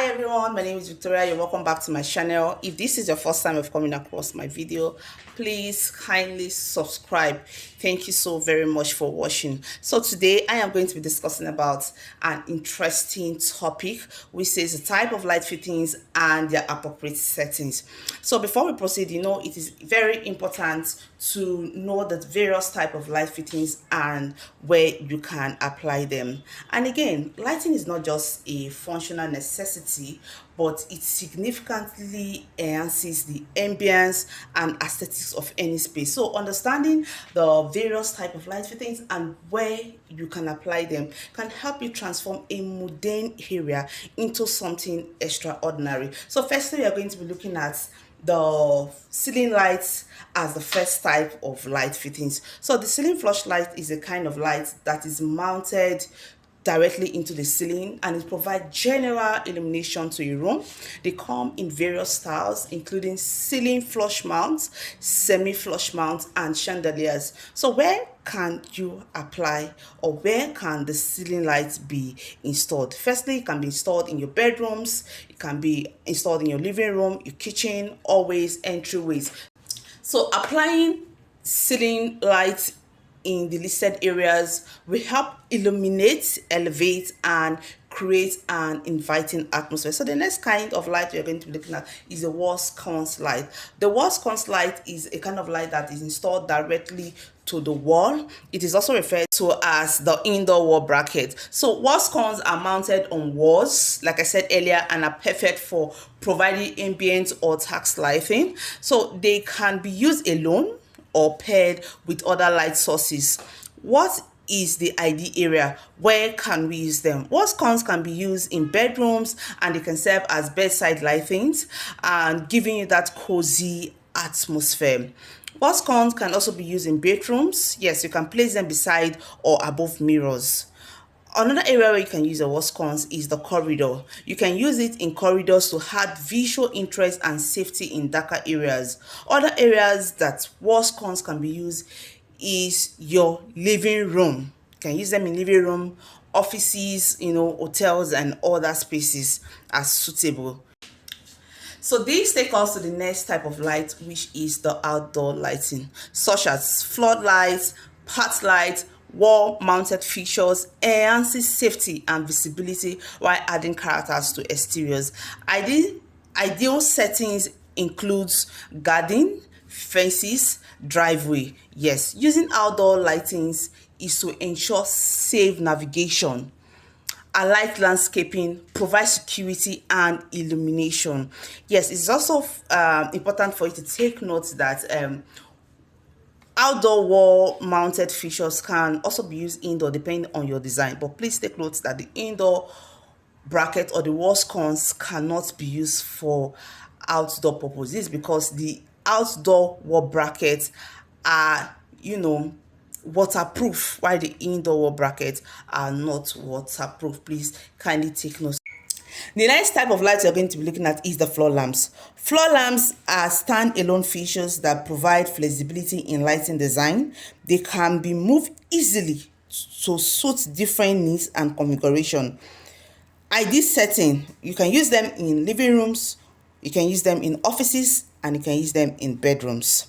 Hi everyone, my name is Victoria. You're welcome back to my channel. If this is your first time of coming across my video, please kindly subscribe. Thank you so very much for watching. So today I am going to be discussing about an interesting topic, which is the type of light fittings and their appropriate settings. So before we proceed, it is very important to know the various type of light fittings and where you can apply them. And again, lighting is not just a functional necessity, but it significantly enhances the ambience and aesthetics of any space. So understanding the various type of light fittings and where you can apply them can help you transform a mundane area into something extraordinary. So firstly, we are going to be looking at the ceiling lights as the first type of light fittings. So the ceiling flush light is a kind of light that is mounted directly into the ceiling and it provides general illumination to your room. They come in various styles, including ceiling flush mounts, semi-flush mounts, and chandeliers. So where can you apply, or where can the ceiling lights be installed? Firstly, it can be installed in your bedrooms, it can be installed in your living room, your kitchen, always entryways. So applying ceiling lights in the listed areas will help illuminate, elevate, and create an inviting atmosphere. So the next kind of light we're going to be looking at is the wall sconce light. The wall sconce light is a kind of light that is installed directly to the wall. It is also referred to as the indoor wall bracket. So wall sconces are mounted on walls, like I said earlier, and are perfect for providing ambient or task lighting. So they can be used alone or paired with other light sources. What is the ideal area? Where can we use them? Wall sconces can be used in bedrooms and they can serve as bedside lightings and giving you that cozy atmosphere. Wall sconces can also be used in bedrooms. Yes, you can place them beside or above mirrors. Another area where you can use a wall sconce is the corridor. You can use it in corridors to add visual interest and safety in darker areas. Other areas that wall sconce can be used is your living room. You can use them in living room, offices, hotels and other spaces as suitable. So these take us to the next type of light, which is the outdoor lighting, such as floodlights, path lights, wall-mounted fixtures, enhances safety and visibility while adding characters to exteriors. Ideal settings includes garden, fences, driveway. Yes, using outdoor lightings is to ensure safe navigation. A light landscaping provides security and illumination. Yes, it's also important for you to take note that outdoor wall mounted fixtures can also be used indoor depending on your design, but please take note that the indoor bracket or the wall sconce cannot be used for outdoor purposes because the outdoor wall brackets are waterproof while the indoor wall brackets are not waterproof. Please kindly take note. The next type of light we're going to be looking at is the floor lamps. Floor lamps are stand-alone features that provide flexibility in lighting design. They can be moved easily to suit different needs and configuration. Ideal setting, you can use them in living rooms, you can use them in offices, and you can use them in bedrooms.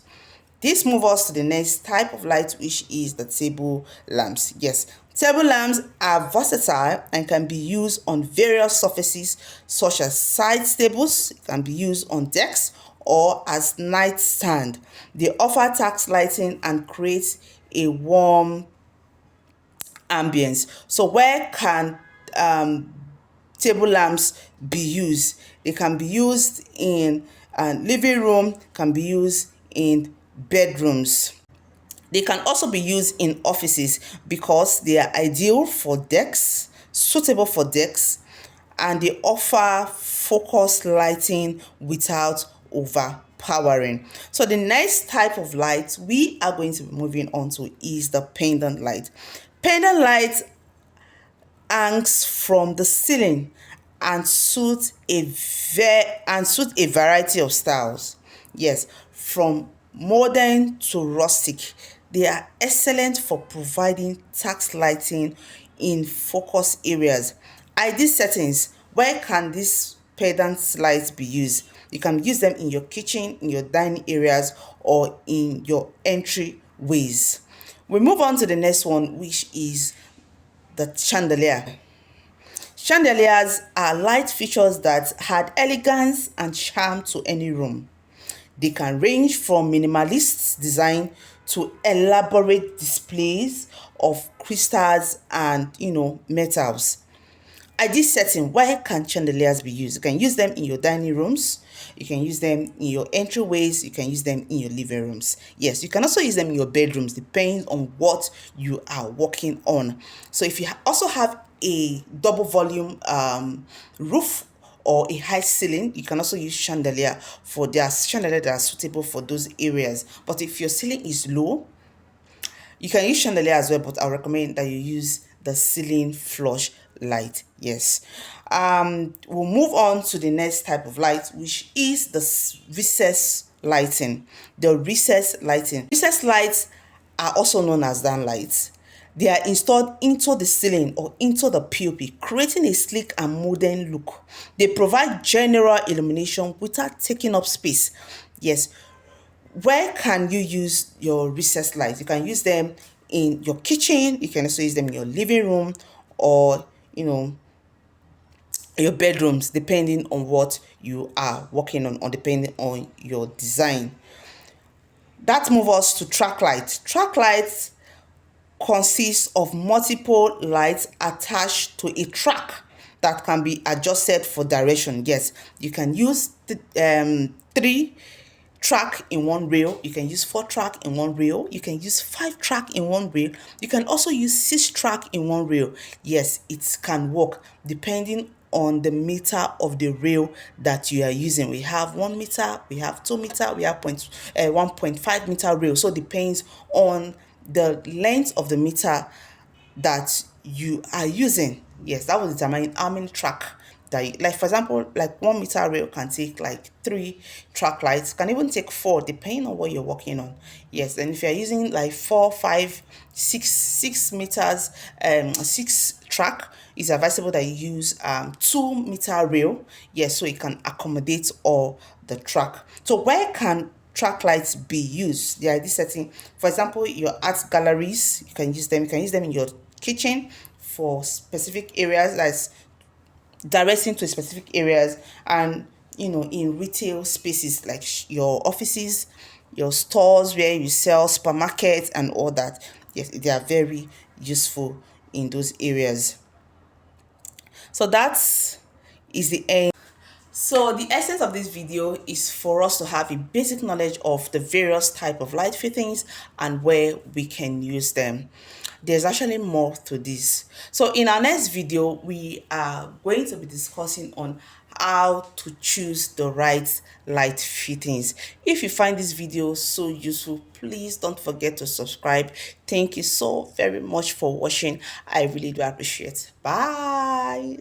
This moves us to the next type of light, which is the table lamps. Yes, table lamps are versatile and can be used on various surfaces such as side tables. It can be used on decks or as nightstand. They offer task lighting and create a warm ambience. So where can table lamps be used? They can be used in living room, can be used in bedrooms. They can also be used in offices because they are ideal for desks, suitable for desks, and they offer focused lighting without overpowering. So the next type of light we are going to be moving on to is the pendant light. Pendant light hangs from the ceiling and suit a variety of styles. Yes, from modern to rustic. They are excellent for providing task lighting in focus areas. Ideal settings. Where can this pendant lights be used? You can use them in your kitchen, in your dining areas, or in your entryways. We move on to the next one, which is the chandelier. Chandeliers are light fixtures that add elegance and charm to any room. They can range from minimalist design to elaborate displays of crystals and metals. Ideal setting, where can chandeliers be used? You can use them in your dining rooms, you can use them in your entryways, you can use them in your living rooms. Yes, you can also use them in your bedrooms, depending on what you are working on. So if you also have a double volume roof or a high ceiling, you can also use chandelier for their chandelier that are suitable for those areas. But if your ceiling is low, you can use chandelier as well, but I recommend that you use the ceiling flush light. Yes. We'll move on to the next type of light, which is the recess lighting. The recess lighting. Recess lights are also known as down lights. They are installed into the ceiling or into the POP, creating a sleek and modern look. They provide general illumination without taking up space. Yes. Where can you use your recess lights? You can use them in your kitchen. You can also use them in your living room, or your bedrooms, depending on what you are working on, or depending on your design. That moves us to track lights. Track lights consists of multiple lights attached to a track that can be adjusted for direction. Yes, you can use the 3 track in one reel, you can use 4 track in one reel, you can use 5 track in one reel, you can also use 6 track in one reel. Yes, it can work depending on the meter of the reel that you are using. We have 1 meter, we have 2 meter, we have 1.5 meter reel. So it depends on the length of the meter that you are using. Yes, that will determine how many track that you, like for example, like 1 meter rail can take like 3 track lights, can even take 4 depending on what you're working on. Yes, and if you're using like 4, 5, 6 meters, 6 track, it's advisable that you use 2 meter rail. Yes, so it can accommodate all the track. So where can track lights be used? The ideal setting, for example, your art galleries, you can use them. You can use them in your kitchen for specific areas, that's directing to specific areas, and in retail spaces like your offices, your stores where you sell, supermarkets and all that. Yes, they are very useful in those areas. So that is the end. So the essence of this video is for us to have a basic knowledge of the various type of light fittings and where we can use them. There's actually more to this. So in our next video, we are going to be discussing on how to choose the right light fittings. If you find this video so useful, please don't forget to subscribe. Thank you so very much for watching. I really do appreciate it. Bye.